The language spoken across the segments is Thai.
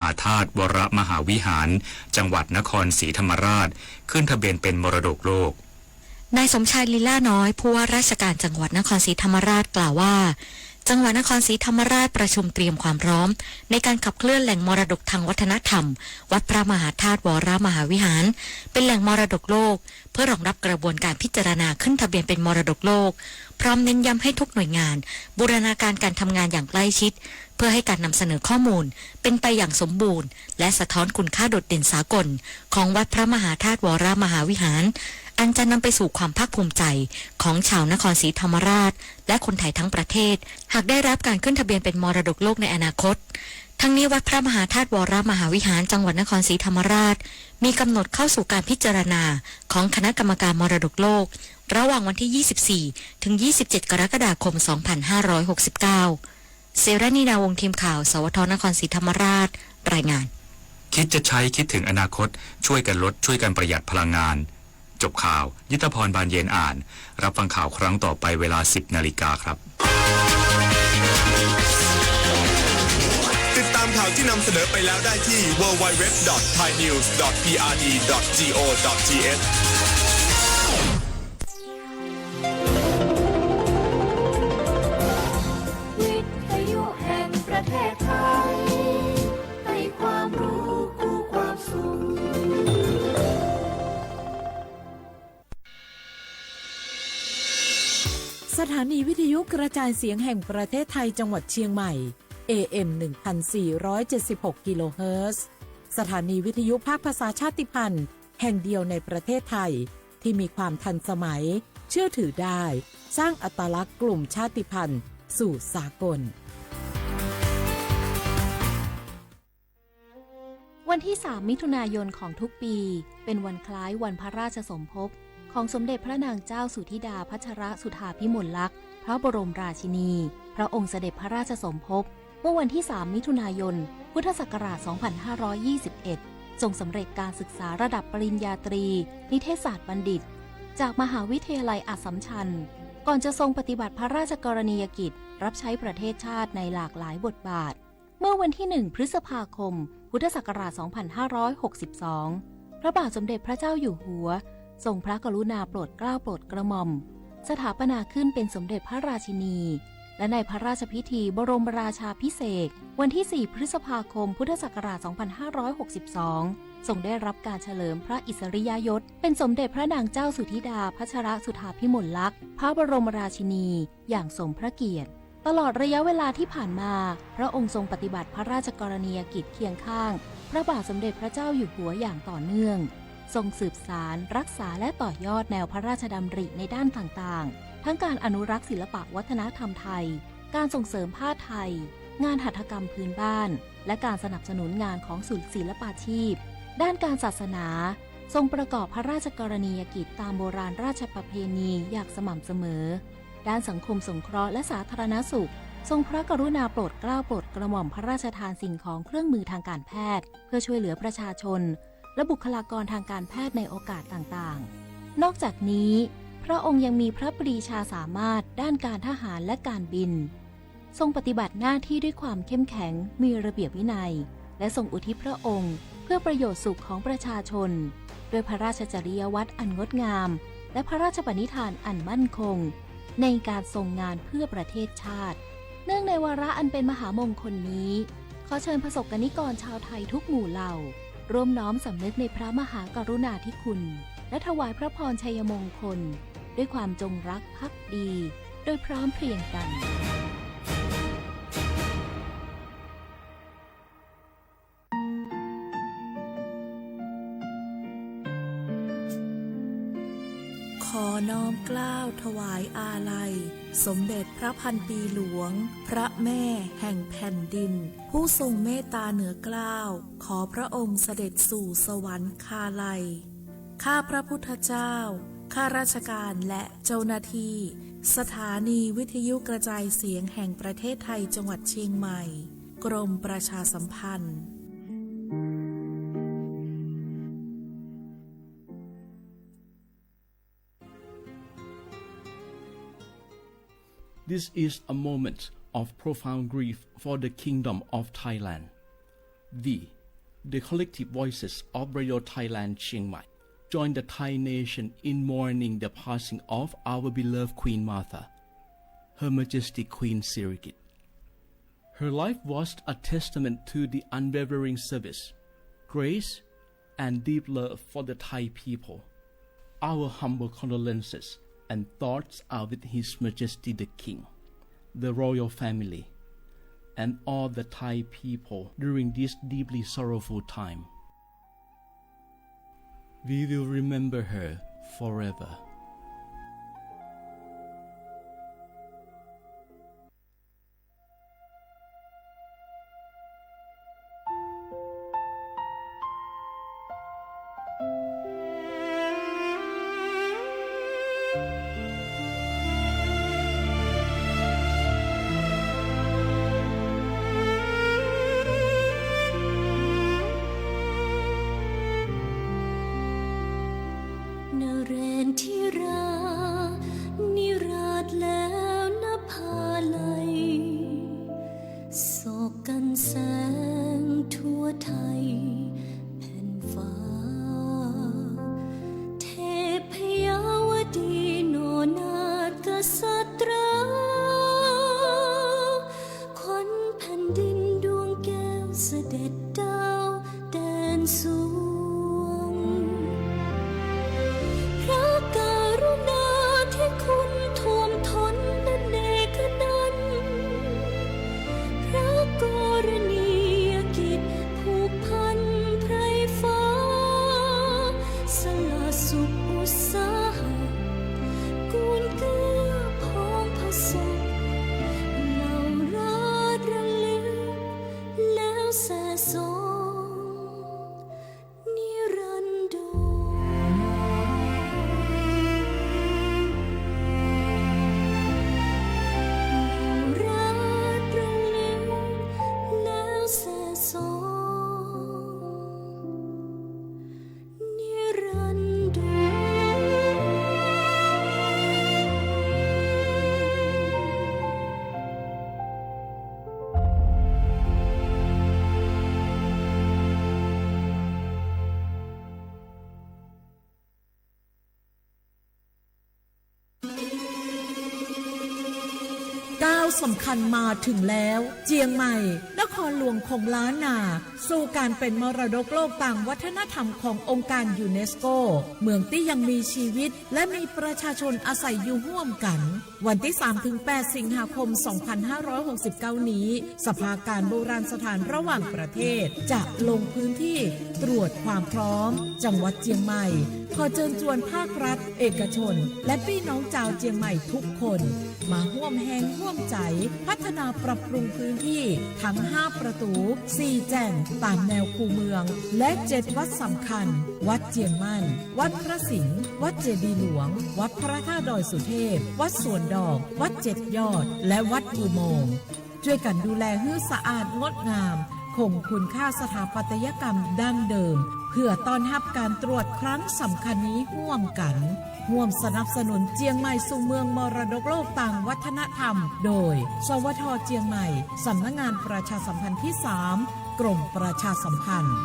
าธาตุวรมหาวิหารจังหวัดนครศรีธรรมราชขึ้นทะเบียนเป็นมรดกโลกนายสมชายลีลาน้อยผู้ว่าราชการจังหวัดนครศรีธรรมราชกล่าวว่าจังหวัดนครศรีธรรมราชประชุมเตรียมความพร้อมในการขับเคลื่อนแหล่งมรดกทางวัฒนธรรมวัดพระมหาธาตุวรมหาวิหารเป็นแหล่งมรดกโลกเพื่อรองรับกระบวนการพิจารณาขึ้นทะเบียนเป็นมรดกโลกพร้อมเน้นย้ำให้ทุกหน่วยงานบูรณาการการทำงานอย่างใกล้ชิดเพื่อให้การนำเสนอข้อมูลเป็นไปอย่างสมบูรณ์และสะท้อนคุณค่าโดดเด่นสากลของวัดพระมหาธาตุวรมหาวิหารอันจะนำไปสู่ความภาคภูมิใจของชาวนครศรีธรรมราชและคนไทยทั้งประเทศหากได้รับการขึ้นทะเบียนเป็นมรดกโลกในอนาคตทั้งนี้วัดพระมหาธาตุวรมหาวิหารจังหวัดนครศรีธรรมราชมีกำหนดเข้าสู่การพิจารณาของคณะกรรมการมรดกโลกระหว่างวันที่ 24 ถึง 27 กรกฎาคม 2569 เสรณีนาวงศ์ทีมข่าวสวทนครศรีธรรมราชรายงานคิดจะใช้คิดถึงอนาคตช่วยกันลดช่วยกันประหยัดพลังงานจบข่าวยุทธพรบานเย็นอ่านรับฟังข่าวครั้งต่อไปเวลา 10 นาฬิกาครับติดตามข่าวที่นำเสนอไปแล้วได้ที่ www.thainews.prd.go.thวิทยุแห่งประเทศไทยให้ความรู้คู่ความสุขสถานีวิทยุกระจายเสียงแห่งประเทศไทยจังหวัดเชียงใหม่ AM 1476 กิโลเฮิรตซ์สถานีวิทยุภาคภาษาชาติพันธุ์แห่งเดียวในประเทศไทยที่มีความทันสมัยเชื่อถือได้สร้างอัตลักษณ์กลุ่มชาติพันธุ์สู่สากลวันที่ 3 มิถุนายนของทุกปีเป็นวันคล้ายวันพระราชสมภพของสมเด็จพระนางเจ้าสุธิดาพัชรสุธาพิมลลักษณ์พระบรมราชินีพระองค์เสด็จพระราชสมภพเมื่อวันที่ 3 มิถุนายน พุทธศักราช 2521 ทรงสำเร็จการศึกษาระดับปริญญาตรีนิเทศศาสตร์บัณฑิตจากมหาวิทยาลัยอัสสัมชัญก่อนจะทรงปฏิบัติพระราชกรณียกิจรับใช้ประเทศชาติในหลากหลายบทบาทเมื่อวันที่ 1 พฤษภาคม พุทธศักราช 2562 พระบาทสมเด็จพระเจ้าอยู่หัวทรงพระกรุณาโปรดเกล้าโปรดกระหม่อมสถาปนาขึ้นเป็นสมเด็จพระราชินีและในพระราชพิธีบรมราชาภิเษกวันที่ 4 พฤษภาคม พุทธศักราช 2562 ทรงได้รับการเฉลิมพระอิสริยยศเป็นสมเด็จพระนางเจ้าสุธิดาพัชรสุธาพิมลลักษณ์พระบรมราชินีอย่างสมพระเกียรติตลอดระยะเวลาที่ผ่านมาพระองค์ทรงปฏิบัติพระราชกรณียกิจเคียงข้างพระบาทสมเด็จพระเจ้าอยู่หัวอย่างต่อเนื่องทรงสืบสารรักษาและต่อยอดแนวพระราชดำริในด้านต่างๆทั้งการอนุรักษ์ศิลปวัฒนธรรมไทยการส่งเสริมผ้าไทยงานหัตถกรรมพื้นบ้านและการสนับสนุนงานของศูนย์ศิลปาชีพด้านการศาสนาทรงประกอบพระราชกรณียกิจตามโบราณราชประเพณีอย่างสม่ำเสมอด้านสังคมสงเคราะห์และสาธารณสุขทรงพระกรุณาโปรดเกล้าโปรดกระหม่อมพระราชทานสิ่งของเครื่องมือทางการแพทย์เพื่อช่วยเหลือประชาชนและบุคลากรทางการแพทย์ในโอกาสต่างๆนอกจากนี้พระองค์ยังมีพระปรีชาสามารถด้านการทหารและการบินทรงปฏิบัติหน้าที่ด้วยความเข้มแข็งมีระเบียบวินัยและทรงอุทิศพระองค์เพื่อประโยชน์สุขของประชาชนโดยพระราชจริยวัตรอันงดงามและพระราชปณิธานอันมั่นคงในการทรงงานเพื่อประเทศชาติเนื่องในวาระอันเป็นมหามงคลนี้ขอเชิญประสบกนิกรชาวไทยทุกหมู่เหล่าร่วมน้อมสำนึกในพระมหากรุณาธิคุณและถวายพระพรชัยมงคลด้วยความจงรักภักดีโดยพร้อมเพรียงกันขอน้อมเกล้าถวายอาลัยสมเด็จพระพันปีหลวงพระแม่แห่งแผ่นดินผู้ทรงเมตตาเหนือเกล้าขอพระองค์เสด็จสู่สวรรคาลัยข้าพระพุทธเจ้าข้าราชการและเจ้าหน้าที่สถานีวิทยุกระจายเสียงแห่งประเทศไทยจังหวัดเชียงใหม่กรมประชาสัมพันธ์ This is a moment of profound grief for the Kingdom of Thailand. The The collective voices of Radio Thailand Chiang Mai join the Thai nation in mourning the passing of our beloved Queen Martha, Her Majesty Queen Sirikit. Her life was a testament to the unwavering service, grace, and deep love for the Thai people. Our humble condolences and thoughts are with His Majesty the King, the royal family, and all the Thai people during this deeply sorrowful time. We will remember her forever.นเรนที่รานิราชแล้วนภาลัยโศกกันแสงทั่วไทยแผ่นฟ้าเทพยาวดีโนนาถกษัตราขวัญแผ่นดินดวงแก้วเสด็จดาวแดนสวง พระกรุณาที่คุณท่วมท้นนันเนกนันท์พระกรณียกิจผูกพันไพรฟ้าสละสุขอุตสาหะกูลเกื้อพ้องผสมเหล่าราชระลึกแล้วแส่สองนิรันดร รักระลึกแล้วแส่สองนิรันดร ก้าวสำคัญมาถึงแล้ว เจียงใหม่ นครหลวงของล้านนา สู่การเป็นมรดกโลกต่างวัฒนธรรมขององค์การยูเนสโก เมืองที่ยังมีชีวิตและมีประชาชนอาศัยอยู่ร่วมกัน วันที่ 3-8 สิงหาคม 2569 นี้ สภาการโบราณสถานระหว่างประเทศจะลงพื้นที่ตรวจความพร้อม จังหวัดเจียงใหม่ ขอเชิญชวนภาครัฐ เอกชน และพี่น้องชาวเจียงใหม่ทุกคน มาร่วมแรงร่วมใจ พัฒนาปรับปรุงพื้นที่ทั้ง 5 ประตู 4 แจ่งตามแนวคูเมือง และ 7 วัดสำคัญ วัดเจียงมั่น วัดพระสิงห์ วัดเจดีย์หลวง วัดพระธาตุดอยสุเทพ วัดสวนดอก วัด7 ยอด และวัดอุโมงค์ช่วยกันดูแลให้สะอาดงดงาม คงคุณค่าสถาปัตยกรรมดั้งเดิม เพื่อต้อนรับการตรวจครั้งสำคัญนี้ร่วมกัน ร่วมสนับสนุนเจียงใหม่สู่เมืองมรดกโลกต่างวัฒนธรรม โดย สวท.เจียงใหม่ สำนักงานประชาสัมพันธ์ที่ 3 กรมประชาสัมพันธ์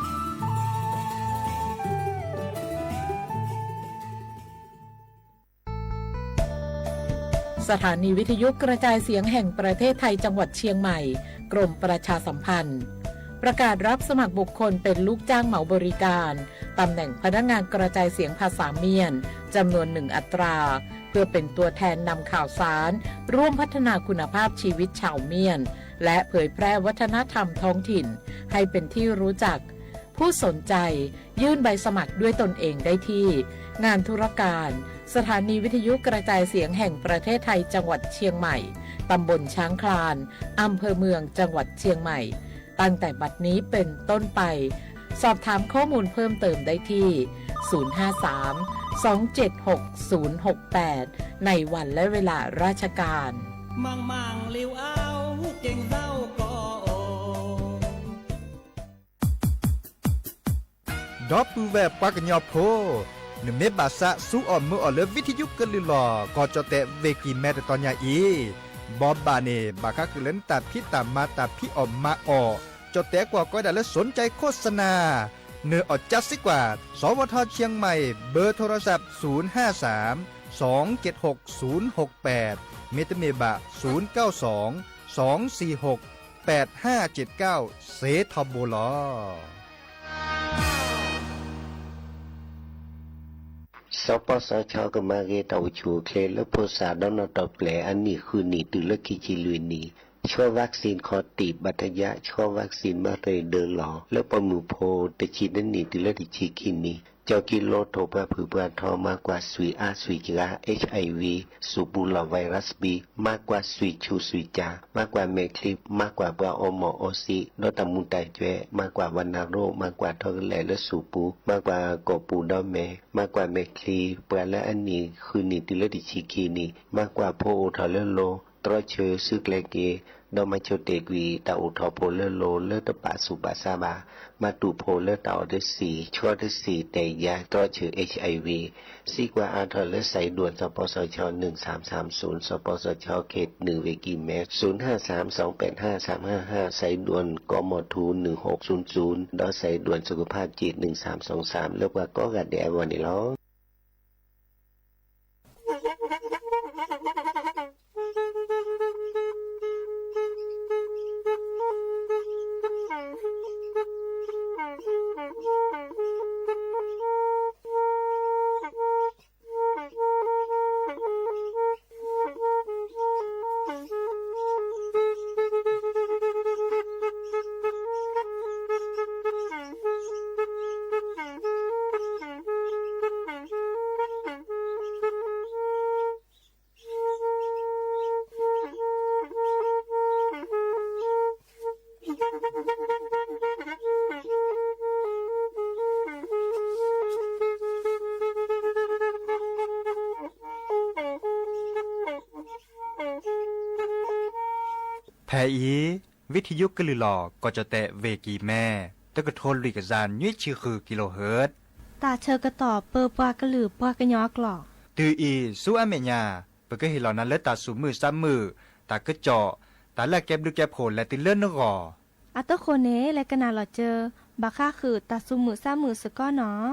สถานีวิทยุกระจายเสียงแห่งประเทศไทยจังหวัดเชียงใหม่ กรมประชาสัมพันธ์ ประกาศรับสมัครบุคคลเป็นลูกจ้างเหมาบริการตำแหน่งพนักงานกระจายเสียงภาษาเมียนจำนวน 1 อัตรา เพื่อเป็นตัวแทนนำข่าวสาร ร่วมพัฒนาคุณภาพชีวิตชาวเมียน และเผยแพร่วัฒนธรรมท้องถิ่น ให้เป็นที่รู้จัก ผู้สนใจยื่นใบสมัครด้วยตนเองได้ที่ งานธุรการ สถานีวิทยุกระจายเสียงแห่งประเทศไทยจังหวัดเชียงใหม่ตำบลช้างคลานอำเภอเมืองจังหวัดเชียงใหม่ตั้งแต่บัดนี้เป็นต้นไป สอบถามข้อมูลเพิ่มเติมได้ที่ 053-276-068 ในวันและเวลาราชการ มังมังลิวเอาเก่งเศร้าก็โอดอปูแวบปากญอโพหนึ่งเมบาสะสู้อ่อนมืออ่อนเลิฟวิทยุกันลือหล่อก็จะเตะเวกีแม่ตอนยาอีบอบบาเนบาคักเล่นตาพี่ตามมาตาพี่อ่อมมาออ จดแต่กว่าก็ได้และสนใจโฆษณาเนื้ออดจัดสิกว่าสวทเชียงใหม่เบอร์โทรศัพท์053-276-068เมตรเมบะ092-246-8579เสทบลอสปสชก็มาเกตเอาชูเคลและภาษาดอนตอแปลอันนี้คือนี่ตือละกิจิลุยนี่ช่วยวัคซีนคอตีบัตยะช่วยวัคซีนมาเรเดอร์หลอและปมือโพตะชีนั่นนี่ตือละดิชีกินนี่เจ้ากิโลโทปะผือปะทอมากกว่าสุยอาสุยจา HIV สูบูลาไวรัสบีมากกว่าสุยชูสุยจามากกว่าเมคลิปมากกว่าปะโอโมโอซีโนตามุนไตเจมากกว่าวันนาโรมากกว่าทอแลและสูปูมากกว่ากอปูดอเมมากกว่าเมคลีเปและอันนี้คือนี่ติลดิชิกีนี่มากกว่าโพโอทอเลโลตรอเชอซึกเลเกดอมาโชเตกวีตาอุทอโพเลโลเลตปะสุบาซาบามาตูโพเลตาอเดสีชัวเดสีเตยาตรอเชอ HIV ซีกว่าอาทอเลใส่ด่วนสปสช1330สปสชเขต1เวกิเมตร0532853555ใส่ด่วนกมทู1600ดอใส่ด่วนสุขภาพจิต1323แล้วว่าก็กะแดวันนี้ล้อแพอีวิทยุกลือหลอก็จะแตะเวกีแม่ตะกะโทนลุยกะจานยี่ชื่อคือกิโลเฮิรตซ์ตาเชอกระต่อเปอปากระหลือปากระยอกหลอกตืออีสู้อเมญาเปก็เห็นเหล่านั้นเลตาสูมือซ้ำมือตากระเจาะตาแลกแก็บดูแก็บโผลและติเลื่อนนกออัตโคเนและกนาหลอเจอบาค่าคือตาซุมือซ้ำมือสก้อเนาะ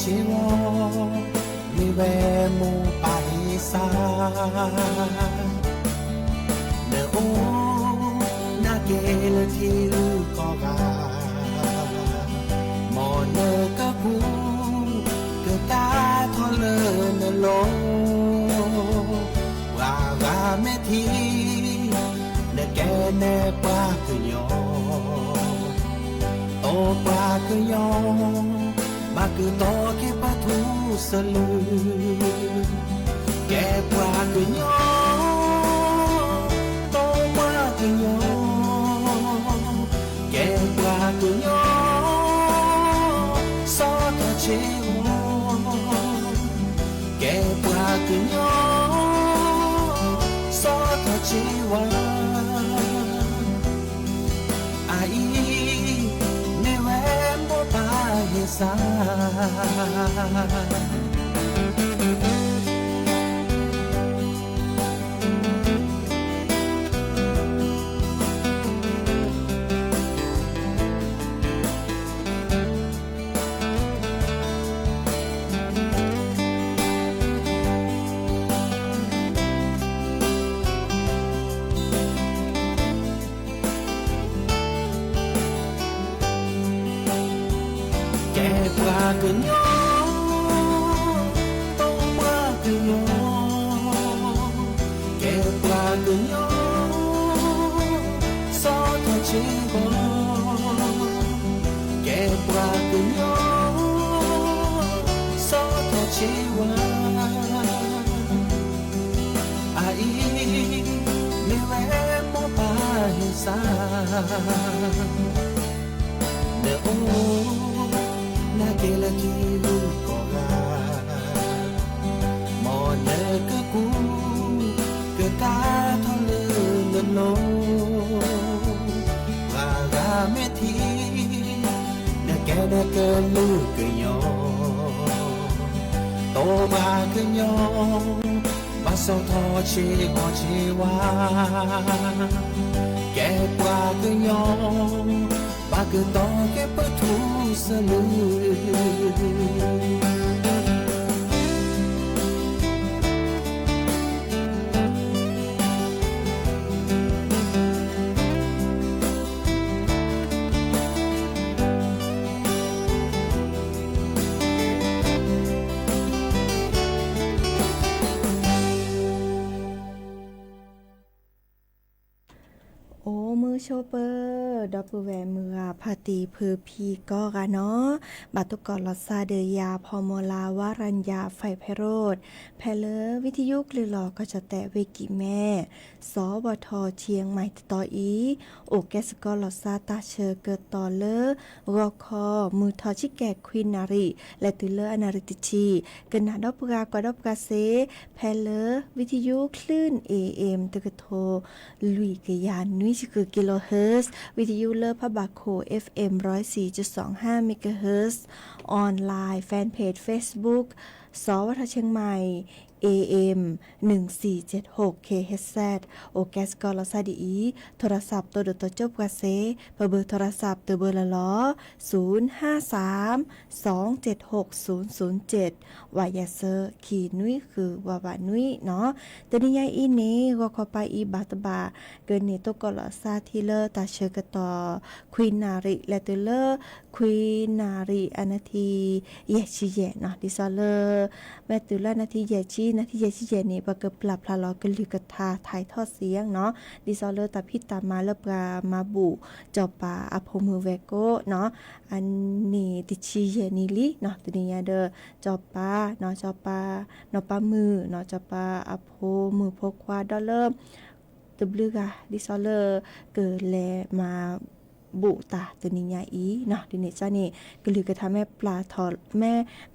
เชวมีแวมูไปซาเนโอนาเกลที่รูก็กามอเนกะบูกะตาทอเลเนโลวาวาเมทีเนแกเนปากะยอโตปากะยอมาคือโตแค่ปะทูสลือแกปลาคือย้อโตมาคือย้อแกปลาคือย้อซอตะเชวแกปลาคือย้อซอตะเชวอาอีเนเวมโบตาเฮซาque yo tomo que yo que para que yo chi bo ke bra ku yo so to chi wa ai me we mo pa sa ne o na ke la ki lu ko ga mo ne ke ku ke ta thon le no ga ga me thi ne ke lu ke yo to ba ke yo ba so tho chi ho chi wa ke qua ke yo ba ke to ke pa thu sa luโอ้มือโชเปอร์ดับเบิลแวร์มือพาตีเพอพีก็กันเนาะบาตุกอลอซาเดียาพอมลาวารัญญาไฟไพโรดแพเลวิทยุกลือหลอก็จะแตะเวกิแม่สบทเชียงใหม่ต่ออีโอแกสกอลอซาตาเชอเกิดต่อเลรอคอมือทอชิแกควินนารีและตุเลอนาริติชีกันนาดอปกากอดอปกาเซแพเลวิทยุคลื่น AM ตะกะโทลุยกยานนุยคือกิโลเฮิรตซ์วิทยุเลอพะบาโค FM 104.25 เมกะเฮิรตซ์ออนไลน์แฟนเพจ Facebook สวทเชียงใหม่ AM 1476 KHZ โอแกสกอลอซาดีอีโทรศัพท์ตัวเดตัวจบกว่าเซเบอร์โทรศัพท์ตัวเบอร์ละล้อ053-276-007วายาเซอร์ขีนุ้ยคือวาวานุ้ยเนาะแต่นี่ยายอีนี้ก็ขอไปอีบาตบาเกินนี่ตัวกอลอซาที่เลอตาเชกต่อควีนนาริและตัวเลอควีนนาริอนาทีเยชิเยเนาะดิซอเลอแม่ตัวเลอนาทีเยชินาที่เยชิเจนี่ปะเกปลับพลาลอกลือกทาถ่ายทอดเสียงเนาะดิซอเลอร์ตาพิตามาเลปรามาบุจอปาอโพมือเวโกเนาะอันนี้ติชิเยนิลิเนาะตัวนี้เดอจอปาเนาะจอปาเนาะปามือเนาะจอปาอโพมือพกว่าดอลเลอร์ตบลือกะดิซอเลอร์เกิดแลมาบุตาตัวนี้ยาอีเนาะดิเนจ้านี่ก็ลือกระทำแม่ปลาทอดแ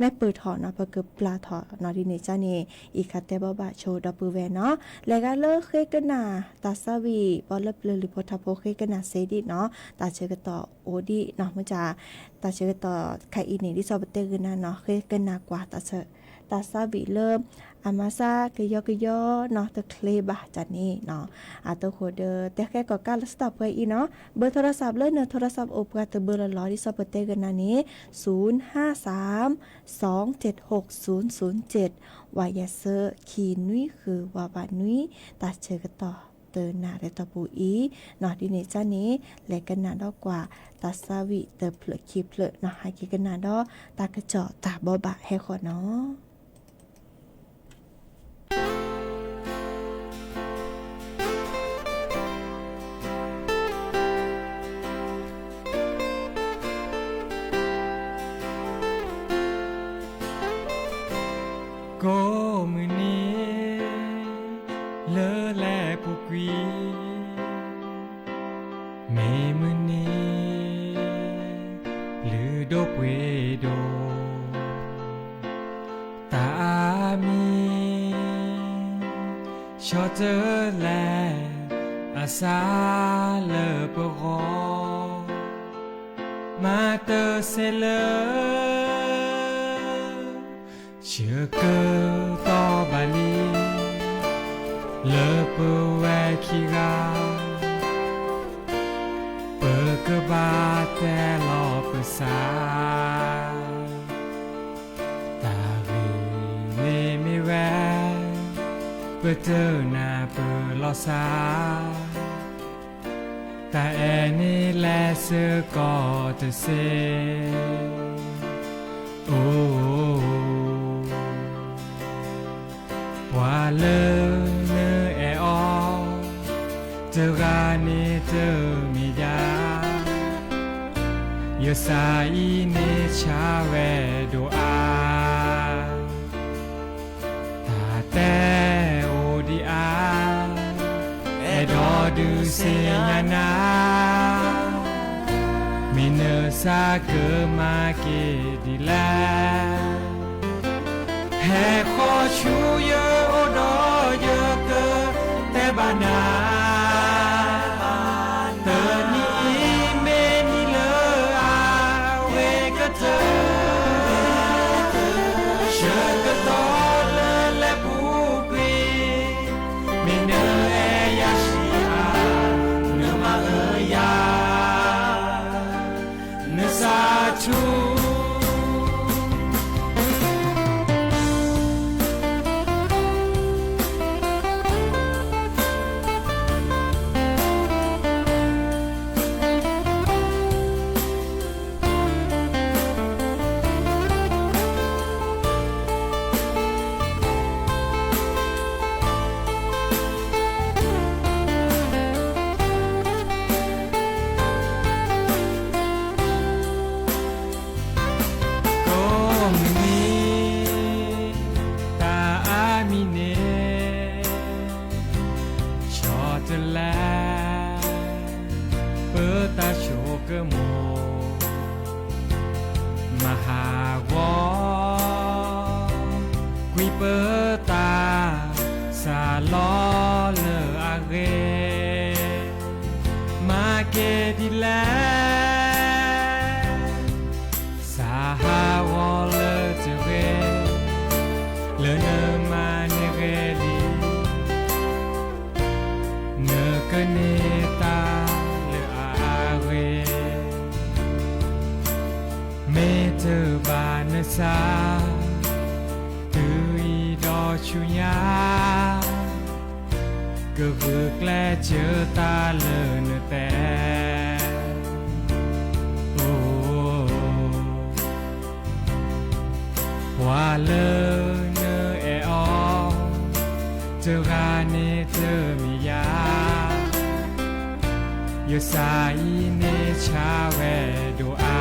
ม่เปิดถอดเนาะเพื่อเกิดปลาถอดเนาะดิเนจ้านี่อีคัตเตบะบะโชดับเบิลแวนเนาะแล้วก็เลิกเคกันนาตาซาวีบอลเลิบหรือพอทับโพเคกันนาเซดิเนาะตาเชกต่อโอดีเนาะมันจะตาเชกต่อไคอีนี่ที่ซอบเตกันนาเนาะเคกันนากว่าตาซาวีเริ่มอามาซากยอกยอเนาะตะเคลบะจันนี่เนาะอาตโคเดอแต่แค่ก็การสต็อปไว้อีเนาะเบอร์โทรศัพท์เลยเนาะโทรศัพท์โอปกาตเบอร์ละร้อยที่ซอบเตกันนานี้053-276-007วายาเซอร์ขีนุ้ยคือวาวานุ้ยตาเชกต่อเตอนาเรตปูอีเนาะดิเนจ้านี้และกันนาดอกว่าตาซาวิเตอเพลคีเพลเนาะให้กันนาดอตากระเจาะตาบ่บะให้ขอเนาะก็มือนี้เลอแลผู้กวีเมมือนี้หรือดกเวโดตามีชอเจอแลอาสาเลอปะรอมาเตอเซเลอเชื่อเกิดต่อบาลีเลอเปแวคิกาเปิดกบาแต่ลอเปสาตาวีเนไม่แวเปิดเจอหน้าเปิดลอสาแต่แอนี่แลเสือก็จะเซโอ้ว่าเลอเนอแออเจอรานีเจอมียา Yosaine chawe doa Tate odia Edo du senyana Mine sa ke make dila He kho chu ye odo ye ke te bana Te ni me ni le a we ke te Je ke to le bu kwi Mine e ya shi a ne ma e ya Ne sa chu Yosaine chawe doa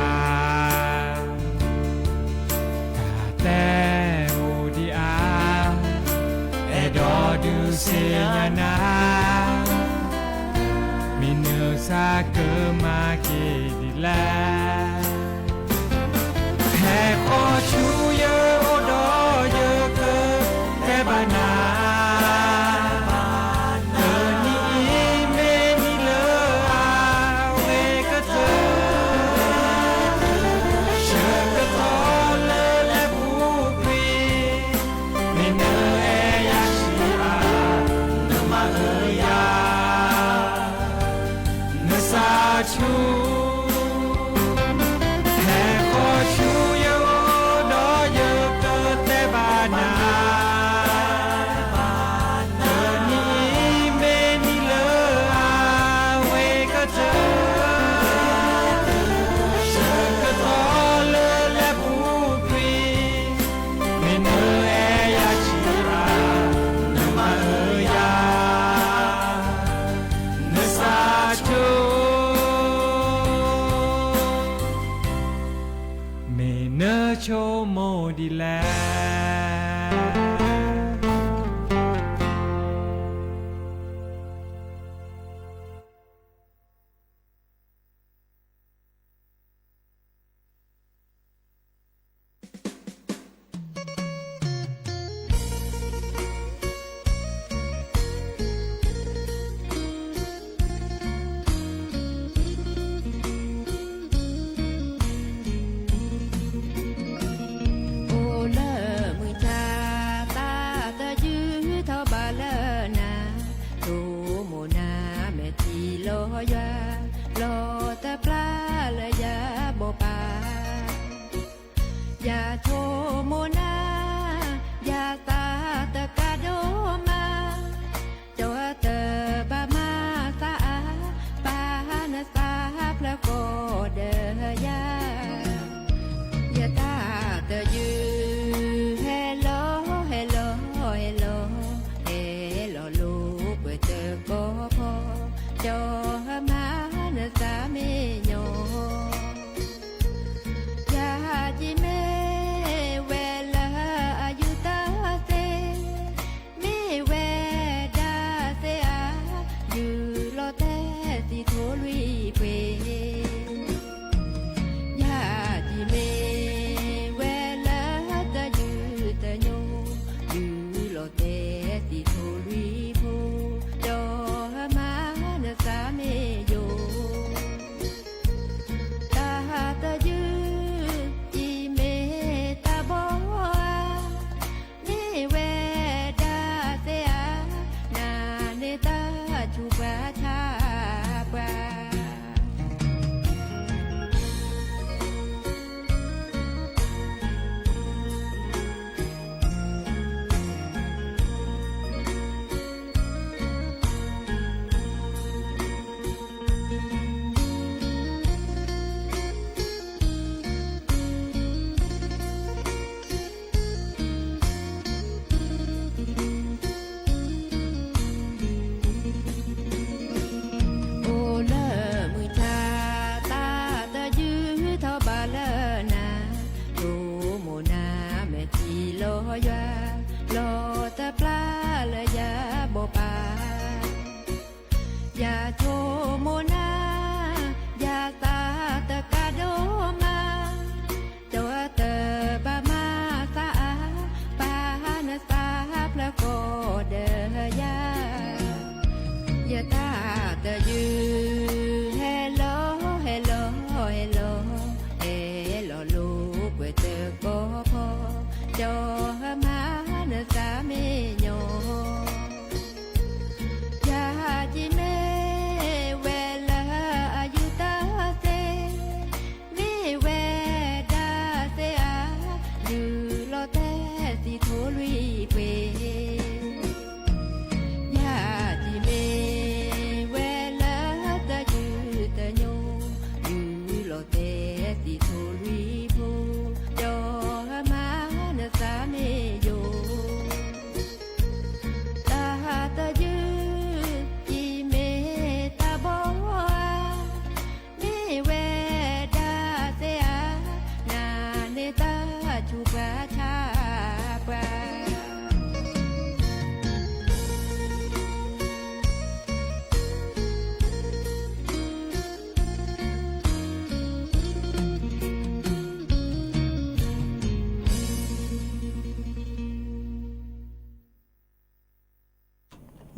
Tate odia Edo du senyana Mine sa ke make dila He kho chu ye odo ye ke te bana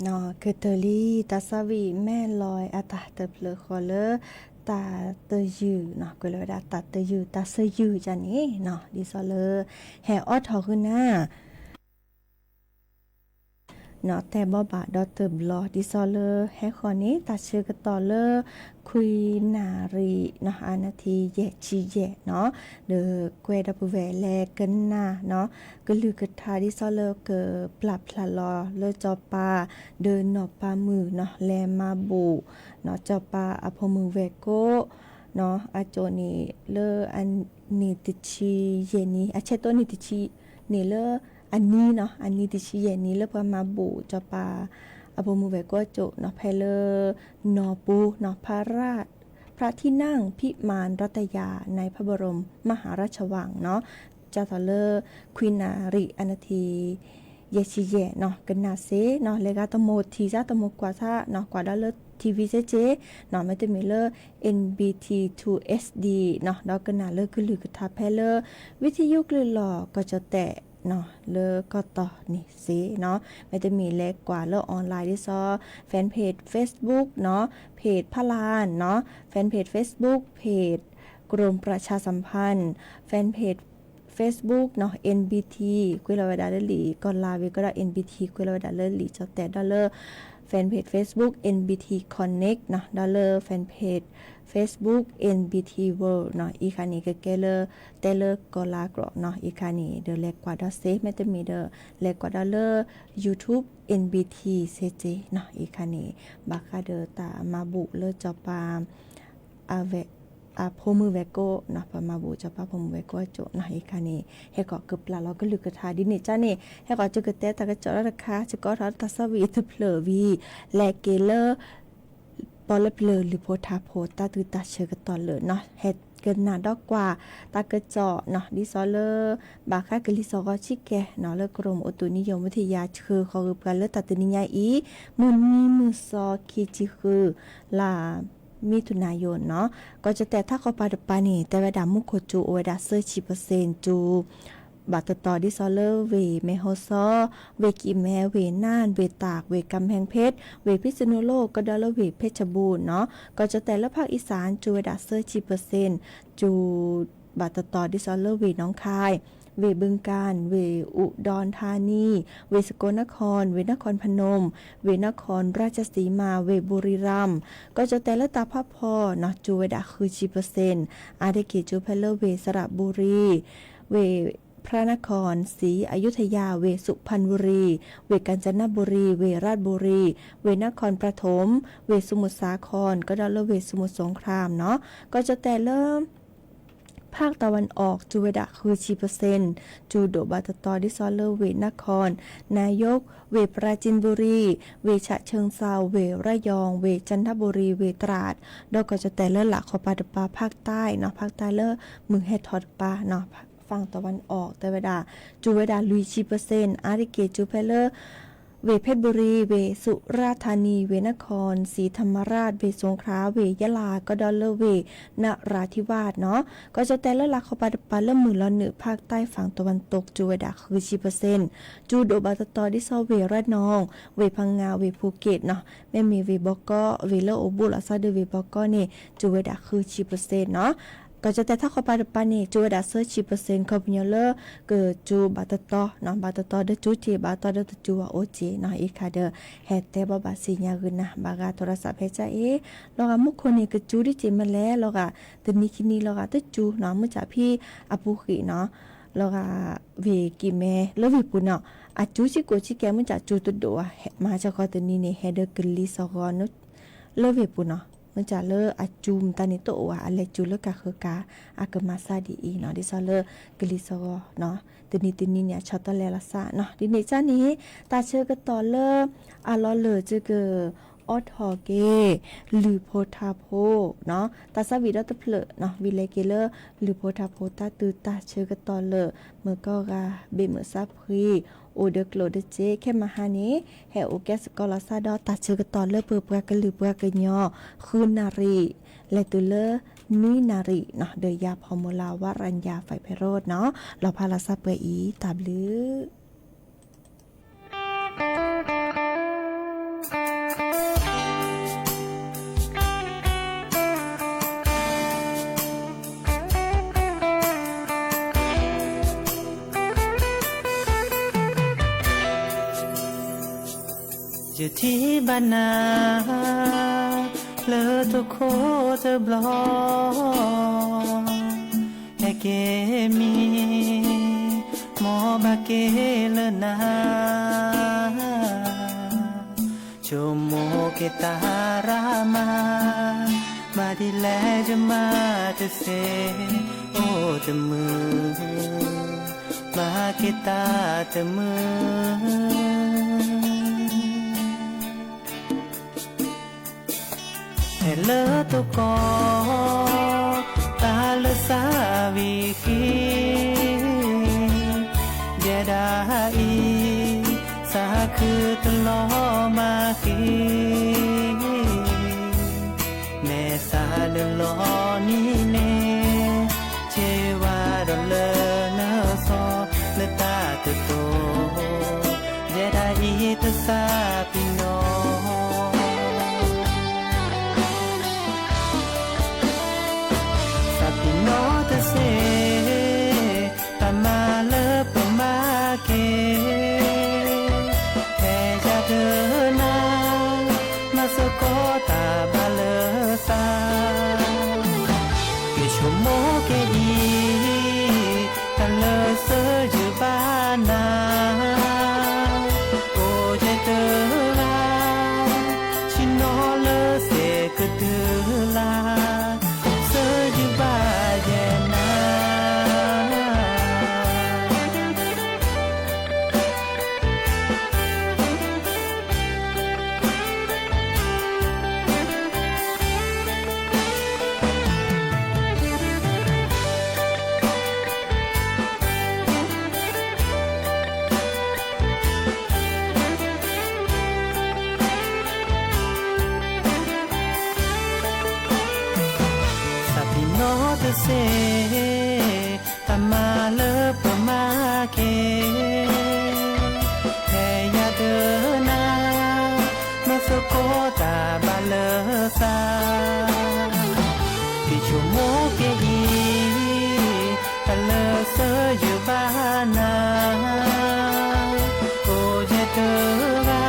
เนาะคือเตอรี่ตาสวีแม่ลอยอาตาเตเพลคอเลตาเตยือเนาะก็เลยดาตาเตยือตาเซยือจันนี้เนาะดิซอเลแห่ออดทอขึ้นหน้าเนาะแต่บ่บาดอเติบลอดิซอเลแห่คอนี้ตาเชื่อกันต่อเลคุยนารีเนาะอานาทีแยชีแยเนาะเดอเกวดับแวแลกันนาเนาะก็ลือกระทาดิซอเลเกอปรับพลาลอเลจอปาเดินหนอปามือเนาะแลมาบูเนาะจอปาอพมือเวโกเนาะอาโจนี่เลอันนิติชีเยนี้อาเชโตนิติชีนี่เลอันนี้เนาะอันนี้ติชีเยนี้เลพมาบูจอปาอพมือเวโกโจเนาะเพลนอปูเนาะพระราชพระที่นั่งพิมานรัตยาในพระบรมมหาราชวังเนาะเจ้าทอเลอร์ควินารีอนาทีเยชิเยเนาะกันนาเซเนาะเลกาตโมทีซาตโมกว่าซาเนาะกว่าดอลเลอร์ทีวีเจเจเนาะไม่ได้มีเลอร์ NBT2SD เนาะดอกกันนาเลอร์คือลือกระทาแพเลอร์วิทยุกลือหลอก็จะแตะเนาะเลอก็ต่อนี่สิเนาะไม่ได้มีเล็กกว่าเลอออนไลน์ที่ซอแฟนเพจ Facebook เนาะเพจพลานเนาะแฟนเพจ Facebook เพจกรมประชาสัมพันธ์แฟนเพจ Facebook เนาะ NBT คุยลาวดาเลอร์ลีก่อนลาวิก็ได้ NBT คุยลาวดาเลอร์ลีจอแต่ดอลเลอร์แฟนเพจ Facebook NBT Connect เนาะดอลเลอร์แฟนเพจ Facebook NBT World เนาะอีกคันนี้ก็เกเลอร์เตเลอร์กอลากรเนาะอีกคันนี้เดอเล็กกว่าดอเซฟไม่ได้มีเดอเล็กกว่าดอลเลอร์ YouTube NBT CJ เนาะอีกคันนี้บักคาเดอตามาบุเลอจอปาอาเวพมือเวโกเนาะปมาบูจะปาพมือเวโกโจนะอีกานี่เฮก็กึบลาเราก็ลึกกระทาดินี่จ้านี่เฮก็จะกระเตตะกระจอราคาจะก็ทัตสวีทเพลวีแลเกเลอร์ปอลเพลหรือโพธาโพตาตือตาเชกตอนเลยเนาะเฮ็ดเกินหน้าดอกกว่าตากระเจาะเนาะดิซอเลอร์บาค่ากะลิซอกชิแกเนาะเลกรมอุตุนิยมวิทยาคือเขาคือกันเลตัดนิยาอีมุนมีมือซอคิจิคือลามิถุนายนเนาะก็จะแต่ถ้าเขาปาดปานี่แต่เวดามุโคจูโอเวดาเซอร์10%จูบาตต่อดิซอเลอร์เวเมโฮซอเวกิแมเวน่านเวตากเวกำแพงเพชรเวพิษณุโลกก็ดอลเวเพชรบูรณ์เนาะก็จะแต่ละภาคอีสานจูเวดาเซอร์10%จูบาตต่อดิซอเลอร์เวน้องคายเวบึงกาฬเวอุดรธานีเวสกลนครเวนครพนมเวนครราชสีมาเวบุรีรัมย์ก็จะแต่ละตาภาพพอเนาะจูเวดาคือ10%อาเดกิจูเพลเลอร์เวสระบุรีเวพระนครศรีอยุธยาเวสุพรรณบุรีเวกาญจนบุรีเวราชบุรีเวนครปฐมเวสมุทรสาครก็ดอลเวสมุทรสงครามเนาะก็จะแต่เริ่มภาคตะวันออกจูเวดาคือ10%จูโดบาตตอดิซอเลอร์เวนครนายกเวปราจินบุรีเวฉะเชิงเซาเวระยองเวจันทบุรีเวตราดดอกก็จะแต่เลิศหลักขอปาดปาภาคใต้เนาะภาคใต้เลอมือให้ทอดปาเนาะฝั่งตะวันออกแต่เวดาจูเวดาลุย10%อาริเกจูเพเลอร์เวเพชรบุรีเวสุราษฎร์ธานีเวนครศรีธรรมราชเวสงขลาเวยะลาก็ดอลเลอร์เวนราธิวาสเนาะก็จะแต่ละหลักเขาปาดปาเริ่มมือละเหนือภาคใต้ฝั่งตะวันตกจูเวดาคือ10%จูโดบาตตอดิซอเวระนองเวพังงาเวภูเก็ตเนาะแม่มีเวบอกอเวเลอโอบุลาซาเดเวบอกอนี่จูเวดาคือ10%เนาะก็จะแต่ถ้าเขาปาดปานี่จูเวดาเซอร์10%เขาเป็นเลอเกิดจูบาตตอเนาะบาตตอเดจูเจบาตตอเดจูว่าโอเจเนาะอีกค่ะเดแฮแต่บ่บาสิญาขึ้นนะบากาโทรศัพท์เฮจ้าลอกะมุคนนี่ก็จูดิเจมาแล้วลอกะตะนี้คินี่ลอกะตะจูเนาะมื้อจ้าพี่อปุขิเนาะลอกะเวกิเมเลวิปุเนาะอะจูจิโกจิแกมื้อจ้าจูตุโดมาจะก็ตะนี้นี่เฮเดกลิซอกอนเลวิปุเนาะมันจะเลออาจุมตานิโตว่าอะไรจูเลกะคือกาอากมาซาดีอีเนาะดิซอเลกลิซอเนาะตนี้เนี่ยชอตเลลาซาเนาะดิเนจ้านี้ตาเชอก็ต่อเลอาลอเลจะเกออทอเกหรือโพธาโพเนาะตาซาวิดอตเพลเนาะวิเลเกเลหรือโพธาโพตาตือตาเชอก็ต่อเลเมื่อก็กาเบเมซาพรีโอเดกโลเดเจแค่มาหานี้แฮโอแกสกอลาซาดอตาเชกตอนเลเปเปกะลือเปกะญอคืนนารีและตุเลนุยนารีเนาะเดยาพอมลาวารัญญาไฟไพโรจน์เนาะเราพาลาซาเปอีตาบลือ ที่บ้านนาเลอตุโคเธอบลอแฮเกมีหมอบาเกเลนาโชโมเกตารามามาดิแลจะมาเตเซโอเตมือมาเกตาเตมือเฮเลตุโกตาลสาวิคีเยดาอีสาคือตลอมาคีเมสาลลอนี่เนเจวาดเลเนโซเลตาตโตเยดาอีตสาปิโนโนเตเซตามาเลปมาเกแค่จะเดินนามาสโกตาบาเลซาเกชโมเกอีตาเลเซจูบานาโอเจเตลาชิโนเลเซกเตลาเซจูบาเซตามาเลปมาเคแค่อยากเดินนามาสโกตาบาเลซาที่ชั่วโมงเกอีตาเลเซอยู่บ้านนาโอเจเตรา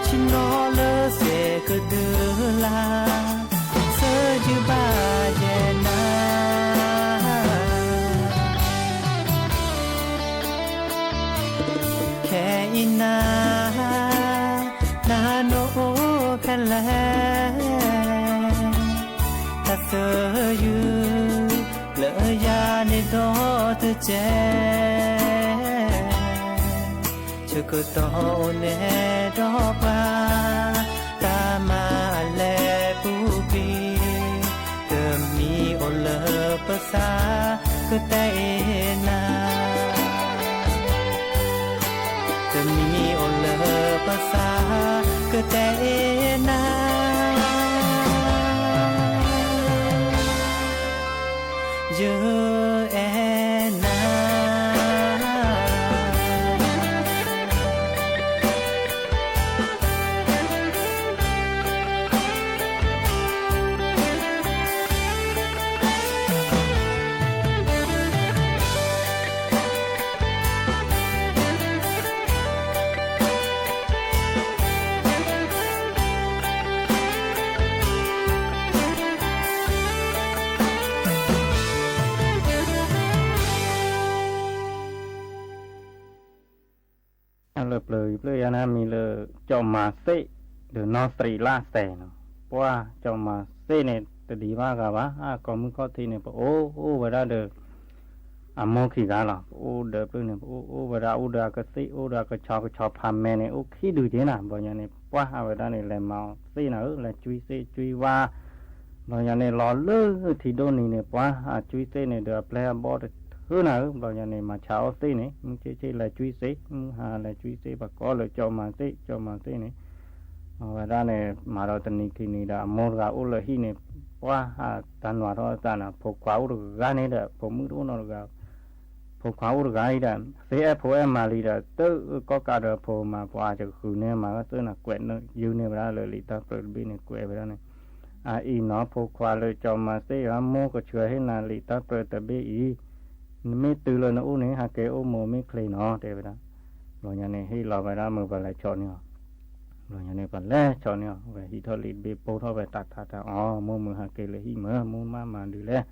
ชิโนเลเซก็เดือลาเซอยู่บ้านานาโนคันแลถ้าเธออยู่เลอยาในดอตเจชุกโตเนดอปาตามาแลปูปีเธอมีโอเลภาษาก็แต่นาจะมีโอเลภาษาก็แต่นาเยอะแอนา เลเปลยเปลยนะมีเลจอมาเซเดนอสตรีลาสเตนเพราะว่าจอมาเซเนี่ยจะดีมากกับว่าก็มือข้อที่เนี่ยโอ้เวลาเดอโมขีกันหรอโอ้เดเปลเนี่ยโอ้เวลาอุดากระซิโอุดากระชอบพามแม่เนี่ยโอ้ขี้ดูเจน่ะบอกอย่างนี้ว่าเวลาเนี่ยแหลมเมาเซน่ะแหลจุยเซจุยว่าบอกอย่างนี้รอเลือที่โดนนี่เนี่ยว่าจุยเซเนี่ยเดอแปลบอดคือnào bao giờ này mà cháo tê này chơi là chui xế là chui xế và có là cho mà xế này và ra này mà đầu tuần thì này đã mua gạo là hi này qua tan vào đó ta là phục khóa được gái này là phục mức đó nó gạo phục khóa được gái là xế phục em mà lì là tự có cả được phục mà qua cho khử này mà tự là quẹt nó dư này ra là lì ta phải bên này quẹt về đó này y nó phục khóa là cho mà xế mua có chưa hết là lì ta phải tập bé yไม่ตื่นเลยนะอู้นี่ฮะเกอโมไม่เคยเนาะเดี๋ยวไปนะบอกอย่างนี้ให้เราไปได้มือไปไหลชนเนี่ย lo nhà này còn lẽ cho nhau về hi thọ lịt bê bố thọ về tạt mua mưa hà kê lấy hi mưa mua mà đi lẽ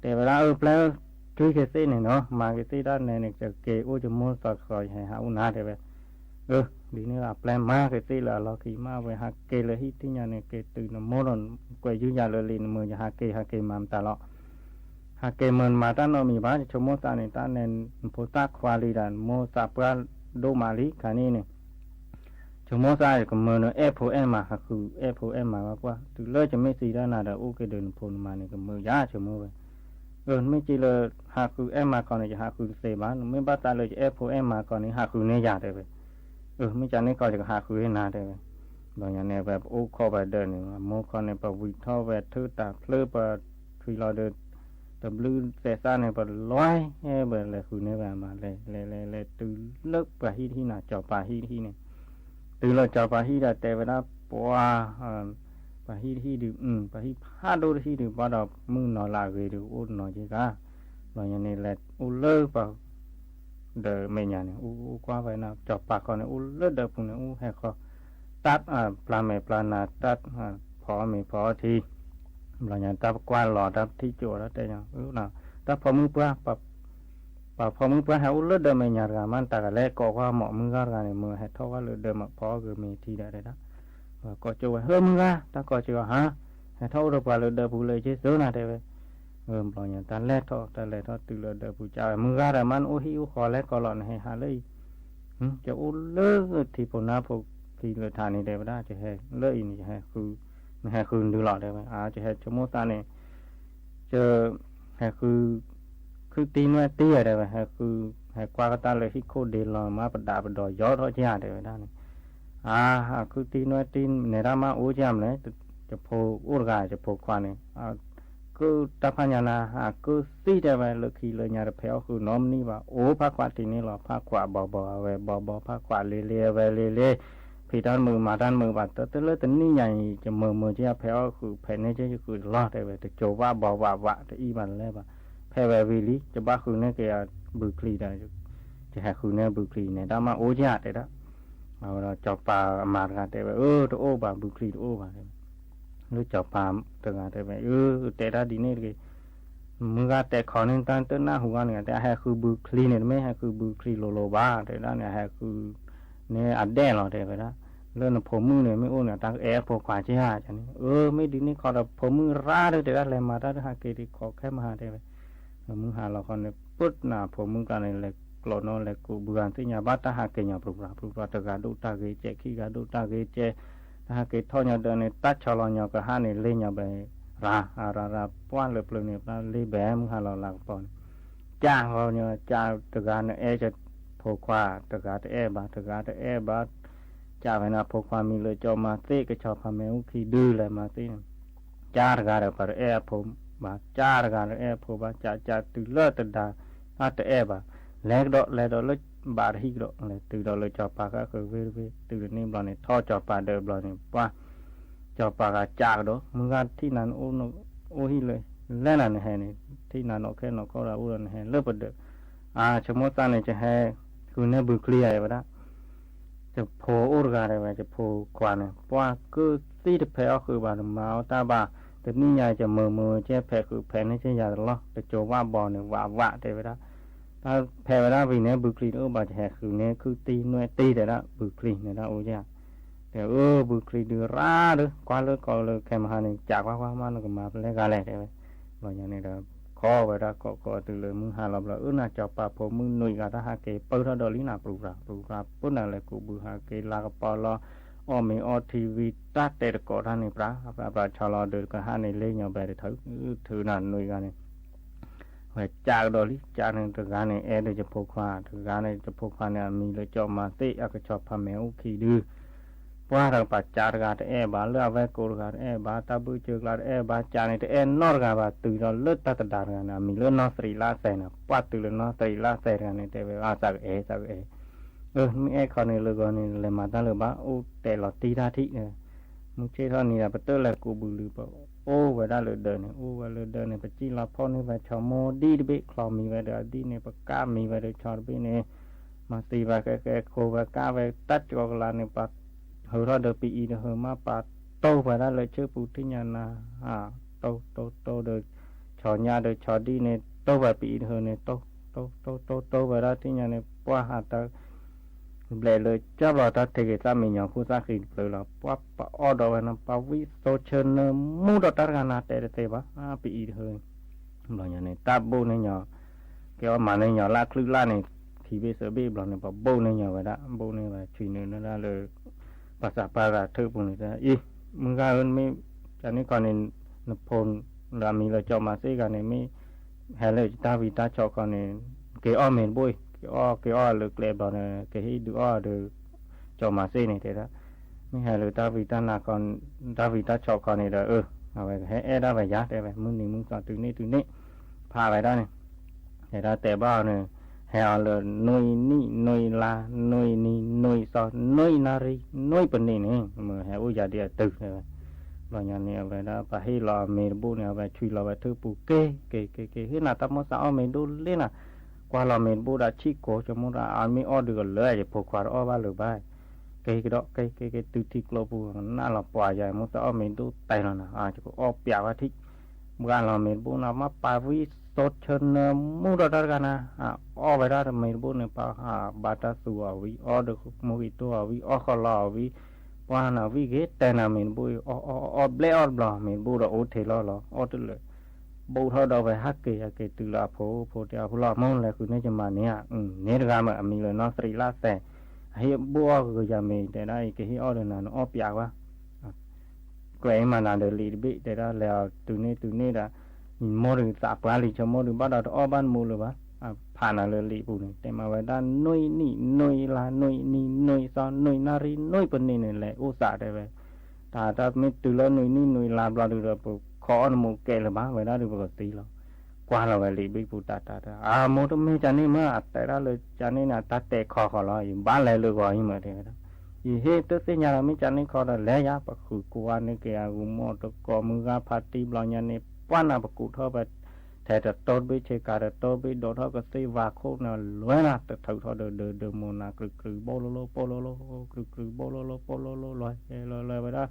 แต่เวลาแปลคือcái gì này nó mà cái gì đó nàyจะเกโอจะmua sọt khỏi hay hao ná thế vậy đi nữa là plan ma cái gì là lo khi ma về hà kê lấy hi tí nhà này kê từ nó mua rồi quay dưới nhà lên mưa nhà hà kê mà ta lọ hà kê mình mà ta nóมีบ้านcho mua ta này ta nên phụ ta khoa lý đàn mua sạp ra đô mà lý cả này cho mua ra thì mưa nó Apple mà hà cứ Apple mà qua từ lỡ cho mấy gì đó là ok đường phun mà này cái mưa giá cho mua vậy mấy chỉ là hà cứ mà còn này hà cứ xe bán mấy bác ta lời Apple mà còn này hà cứ này giá đấy vậy mấy cha này coi thì hà cứ này đấy vậy rồi nhà này về ô kho về đời này mua con này bảo vị thao về thứ ta plơ và phi lo đời tập lưu xe xa này bảo loài hay bởi là cứ này về mà lại từ lớp và hi nào chọn bà hi này từ là chọn bà hi là tệ về đó qua bà hi được bà hi hát đôi hi được bắt đầu mưng nó là về được ôn nó gì cả rồi nhà này là u lơ vào đời mình nhà này u qua vậy nào chọn bà con này u lơ đời phụ này u hay khó tát plan là tát phó thì là nhà ta qua lò ta thi chùa đó đây nào ta phò mưng qua bà phò mưng qua hao lơ đời mình nhà ra man ta cái lẽ có qua mỏ mưng ra này mưa hay thâu qua lơ đời mà phò người mình thi đấy đó có chùa hơi mưng ra ta có chùa hả hay thâu được qua lơ đời phụ lời chế số nào đây vậy là nhà ta lẽ thọ từ lơ đời phụ cha mưng ra là man ô hiu khó lẽ có lọn hay hà lấy cho u lơ thì phụ na phụ thì lơ thà này đây đó chỉ hay lấy này hay khư đưa lọ đây chỉ hay cho mua ta này chờ hay khư tin nói tí ở đây hay khư hay qua cái ta lấy hít khô để lò má bật đạp bật đòi gió thôi chứ đây đó này khư tin nói tin này ra má uống chạm đấy chụp phô uống gà chụp phô khoan này cứ ta phá nhà na cứ xí đây vậy lỡ khi lỡ nhà được phéo khư nóm ní và ố phá quả thì ní là phá quả bò về bò phá quả lê thì đan mưa bạt tới lấy tính ní nhảy cho mờ chứ phéo khử phèn này chứ khử lo để về từ chỗ va bò vạ để y bàn lên và phe về vì lý cho ba khử này cái bự kli đây chứ hai khử này bự kli này đã mà ố nhạt đấy đó rồi chọc bà mà ra để về ô bà bự kli ô bà nó chọc bà từ ngà để về để ra đi này cái mưa ra để khó nên tan tới na hùng này để hai khử bự kli này mấy hai khử bự kli lô ba để đó này hai khử này ăn đen rồi thế vậy đó lên là phổ mưa này mới ôn là tăng phổ quả chứ ha cho nên mấy đứa này còn là phổ mưa ra đấy để ra làm mà ra hai cái thì có cái mà thế vậy mưa hà là còn là bớt là phổ mưa cái này là lò nó là cụ bữa tới nhà bát ta hai cái nhà bự ra từ gà đu ta cái chè khi gà đu ta cái chè hai cái thoi nhà đời này tát cho lò nhà cái hai này lên nhà bè ra quan lực này ra lên bè mưa hà là còn cha họ nhà cha từ gà này cho phổ qua từ gà tới ba cha phải là phổ qua mình lựa cho mà tê cái cho phàm mèo khi đưa lại mà tê cha gà được phải phổ ba cha gà được phổ ba cha từ lỡ từ đà tới ba lẽ đó lấy bà hi đó từ đó lựa cho bà các về từ nên bọn này thò cho bà đời bọn này qua cho bà cả cha đó mưa ra thì là ô hiเลยlẽ là này thì là nó cái nó có là ô này lớp bật được cho mỗi ta này cho hayคือเนี่ยบุคลีอะไรวะนะจะโพอุรกาอะไรวะจะโพกว่าเนี่ยเพราะว่าคือซีดแพ้ก็คือบาดมาตาบาแต่นี่ยายจะมือเจ้าแพ้คือแพ้นี่ใช่ยาหรอแต่โจว่าบอลเนี่ยว่าแต่เวลาถ้าแพ้เวลาวิ่งเนี่ยบุคลีบาดแผลคือเนี่ยคือตีหน่วยตีแต่ละบุคลีเนี่ยนะโอ้ยแต่บุคลีดื้อร้าดื้อกว่าเลยก็เลยแค่มาเนี่ยจากว่ามันก็มาเป็นอะไรได้ไหมว่าอย่างนี้เราkhó vậy đó có từ lời mưa hà lộc là na cho bà phổ mưa nuôi gà ta hà kê bơi ra đó lý nào bù ra bữa nào lại cụ bù hà kê là cái bò lo mình TV tát để có ra này bà cho lo được cái hà này lên nhau về để thử nào nuôi gà này phải cha đó lý cha này từ gà này để cho phổ khoa từ gà này cho phổ khoa này mình lấy cho mà tê cái cho phàm mèo khi đưa qua rằng bà cha gà để bà lừa về cô gà để bà ta bơi chơi gà để bà cha này để nọ gà bà từ đó lướt ta đà gà nào mình lướt nó sri la xe nào qua từ lướt nó sri la xe gà này để về sao mình con này lừa con này là mà ta lừa bà để lọt ti ra thị này mình chơi thôi này là bắt đầu là cô bự lừa bảo vậy đã lừa đời này vậy lừa đời này phải chỉ là phone này phải cho mua đi bị cò mình phải để đi này phải cá mình phải để cho bên này mà tì vào cái cô và cá về tắt cho là này bà hồi đó được bị được hồi mà bà tô phải ra lời chơi phụ thiên nhà na tô được cho nhà được cho đi này tô phải bị hồi này tô phải ra thiên nhà này qua hạt ta lệ lời chấp vào ta thì cái ta mình nhỏ khu ra khi lời là qua ở đó phải nằm bao vi số chân mua đó ta ra tệ bá bị hơi bảo nhà này ta bô này nhỏ cái mà này nhỏ la khứ la này thì bây giờ bây giờ này bảo bô này nhỏ vậy đó bô này và chuyện này nó ra lờiภาษาปาราเธอปุ่นเลยอีมึงก็ไม่จากนี้ก่อนเนี่ยนพลรามีเราจอมาซิกันเนี่ยไม่เฮเลยตาวิตาจอก่อนเนี่ยเกี่ยอ้อเมนบุยเกี่ยอ้อเลือกเล็บเราเนี่ยเกี่ยให้ดูอ้อดูจอมาซิเนี่ยเท่าไม่เฮเลยตาวิตาหน้าก่อนตาวิตาจอก่อนเนี่ยเอาไปให้ได้ไปยัดได้ไปมึงนี่มึงสอนตัวนี้พาไปได้เนี่ยแต่บ้าเนี่ยhè là nuôi ni nuôi la nuôi ni nuôi so nuôi nari nuôi bên này nè mà hè ui giờ đi từ rồi nhà này về đó phải hay là mình bu này về chui là về thứ bu kê thế nào ta muốn sao mình đu lên à qua là mình bu đã chi cổ cho muốn ra ăn mình ăn đượcเลยđể phục qua đó ba lửa ba cái đó cái từ thịt lô bu nó là quả dài muốn sao mình đu tay là cho có bẹo quá thích mua là mình bu nào mà ba vi tốt chân mua đó ra na ở vậy đó mình bu này pa bata su vi ở được mua ít to vi ở khó lo vi qua nào vi ghét tay nào mình bu ở ble ở blo mình bu đó ốt thì lo ở từเลยbu thôi đâu phải hát kì từ là phố theo phố lo mong là cứ nói cho mà nè nè ra mà mình là nó sri la xe hay bu rồi giờ mình để đây cái ở đây là nó ở bịa quá cái mà là để lì bị để đó là từ nay đã mua được sạp quá lì cho mua được bắt đầu ở ban mua rồi bác phản là lì phụ nàyแต่มาไว้ด้านnuôi là nuôi so nuôi nari nuôi bên này là ô xả đây vậy ta mới từ lớn nuôi làm ra được rồi khó nó mua kệ là bác vậy đó được một tí rồi qua là vậy lì bị phụ ta mua đó mấy chăn này mà tại đó là chăn này là ta tệ khó lo bán lại được rồi mà thế đó thì hết tức thế nhà mấy chăn này khó là lẽ giá bác khử qua này kìa mua được có mua ra party bao nhiêu này quan nào bậc cụ thọ bậc thế là tốt với chơi cả là tốt với đồ thọ có xây và khô nào lối nào từ thầu thọ được một nào cứ bô lô cứ bô lô lôi vậy đó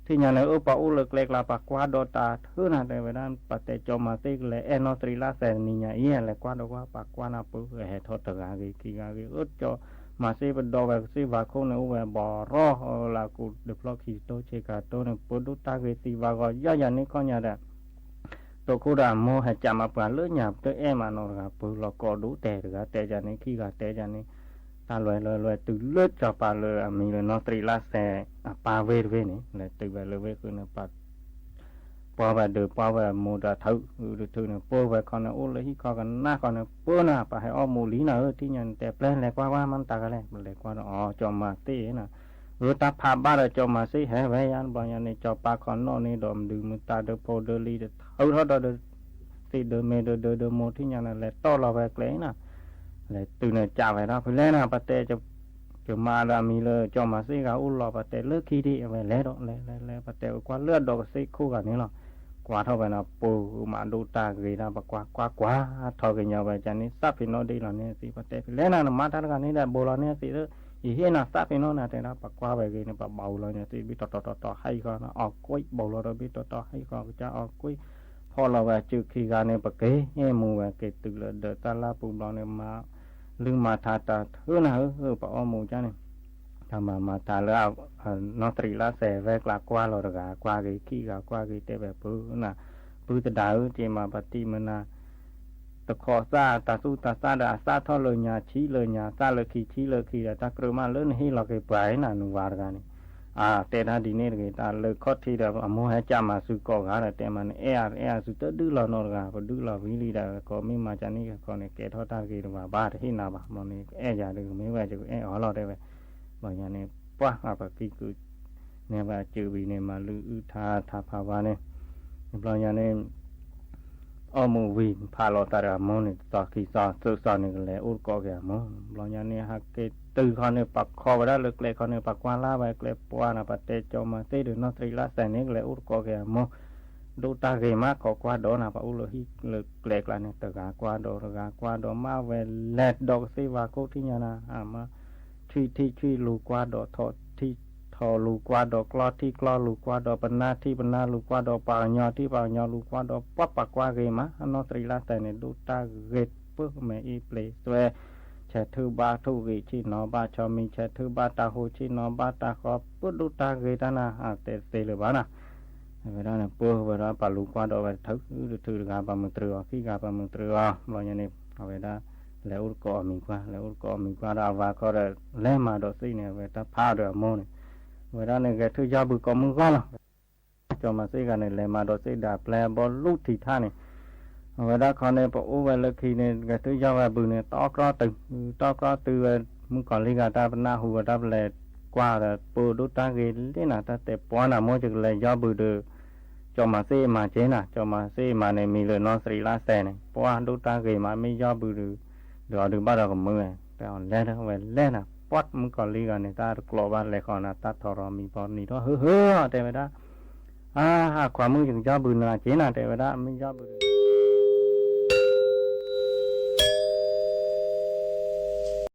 thì nhà này ở bảo lực lệch là bạc qua đồ ta thứ nào để vậy đó bạc để cho mà tích là enotri lá sen nhà ý là qua đồ qua bạc qua nào bự hệ thọ từ cái ướt cho mà xây vật đồ về xây và khô này về bỏ ro là cụ được lo khi tôi chơi cả tôi này bố đút ta cái xây và gọi do này con nhà đẹp tôi cô đã mua hạt chạm áp cả lứa nhà tới em mà nó gặp bự là có đủ tè được tè giờ này khi gặp tè giờ này ta loài từ lứa cho bà lứa mình là nó tri lá xe bà về này là từ về lứa về cứ là bà về được bà về mua đã thử được thử là bà về còn là ô lấy còn na còn là bà na bà hay ô mua lý nào thì nhận tè lên lại quaมันta cái này lại qua đó cho mà tí nè ta phá ba là cho mà xí hè vậy anh bảo nhà này cho ba con nó này đom đường mình ta được po được ly được thôi đó được thì được mẹ được một thì nhà này lại to là về cái nè lại từ này trả về đó phải lấy nào bắt tê cho mà là mình lơ cho mà xí gạo lò bắt tê lơ khi đi về lấy đó lấy bắt tê qua lơ đó xí khu cả này là quá thôi vậy là po mà đồ ta gửi ra quá thôi cái nhà về cho nên sắp thì nó đi là này xí bắt tê lấy nào mà ta cái này là bồ là này xí đó thì hiện là sắp thì nó là thế nào bạc qua về cái này bạc bầu rồi này thì biết to hay con nó ọt quấy bầu rồi biết to hay con cha ọt quấyพอเราvề trừ khi gà này bạc kế nghe mù về cái từ là đợt ta la bùn bò này mà lưng mà thà ta thứ nào bạc o mù cha này thà mà thà là nó trì lá xẻ về là qua rồi gà qua cái khi gà qua cái tê về bự từ đảo chỉ mà bát ti mà naตะขอซาตาสู้ตาซาดาซาทอเลยญาชี้เลยญาซาเลยขี้เลยขี้ตะกระมาเล่นให้เราเก็บไว้น่ะนุวาร์กันนี่แต่ถ้าดีนี่เลยตาเลยข้อที่เราอโมให้จามาสุกอกาแต่มันเออสุดดื้อเรานอร์กาพอดื้อเราวิลีดาก็ไม่มาจากนี่ก็เนี่ยแกทอดตาเกี่ยวกับบ้านที่นาบ้านมันนี่ยาเลยไม่ไหวจะอ๋อเราได้ไปบางอย่างเนี่ยป้าแบบที่คือเนี่ยว่าจือวีเนี่ยมาลือทาภาวะเนี่ยบางอย่างเนี่ยมูวีพาเราตระมนี่ต่อขี้ซอสุนี่ก็เลยอุดก็แก่มบางอย่างเนี่ยฮักเกตือเขาเนี่ยปักคอไว้ได้เล็กๆเขาเนี่ยปักกวาล่าไว้เกล็ดปัวนะปัตเตจมาเตดูนอตรีลาแสนนี่ก็เลยอุดก็แก่มดูตาเกมากกว่าโดนะปะอุลหิเล็กๆละเนี่ยตะกากว่าโดมาเวลดดอกสิวาโคที่ญาณมาที่ลูกว่าโดทอที่ท ทอลูกว่าดอกกลอที่กลอลูกว่าดอกปนาที่ปนาลูกว่าดอกปางยอที่ปางยอลูกว่าดอกปับปากว่าเกมะนอตรีลาแต่เนี่ยดูตาเกตเพื่อแม่อีเปลตัวแชทือบาทุกิชินอบาชอมีแชทือบาตาโหชินอบาตาขอปุ๊ดูตาเกตนะเตเลยบ้านะเวลาเนี่ยปุ๊เวลาปาลูกว่าดอกไปทึกถือกาปามึงเตือขี้กาปามึงเตือลอยเนี่ยเอาไว้ได้แล้วอุกอมีกว่าแล้วอุกอมีกว่าเราว่าก็ได้เล่มาดอกสิเนี่ยเวลาพาเดือโมเนี่ยเวลาเนี่ยแกถือยาบุกอมึงก็ละจอมาสิกันเนี่ยเล่มาดอกสิดาแปลบอลลูกที่ท่าเนี่ยเวลาเขาเนี่ยปะโอ้เวลาขี้เนี่ยแกถือยาว่าบุเนี่ยตอกรอตือมึงก่อนลิกาตาปนาหัวตาแปลกว่าแต่ปูดูตาเกลิน่ะตาแต่ปอน่ะโมจะเลยยาบุเดือจอมาสิมาเจน่ะจอมาสิมาเนี่ยมีเลยนอสรีลาแสเนี่ยเพราะว่าดูตาเกมาไม่ยาบุเดือเดี๋ยวดูบ้านเราก็มือแต่อ่อนแรงนะเว้ยแรงนะปัดมึงก่อนลีกันเนี่ยตากลัวบ้านเลยก่อนนะตาทอรมีปอนนี่ก็เฮ้อแต่ไม่ได้ความมือถึงยาบุญนะเจน่ะแต่ไม่ได้ไม่ยาบุญ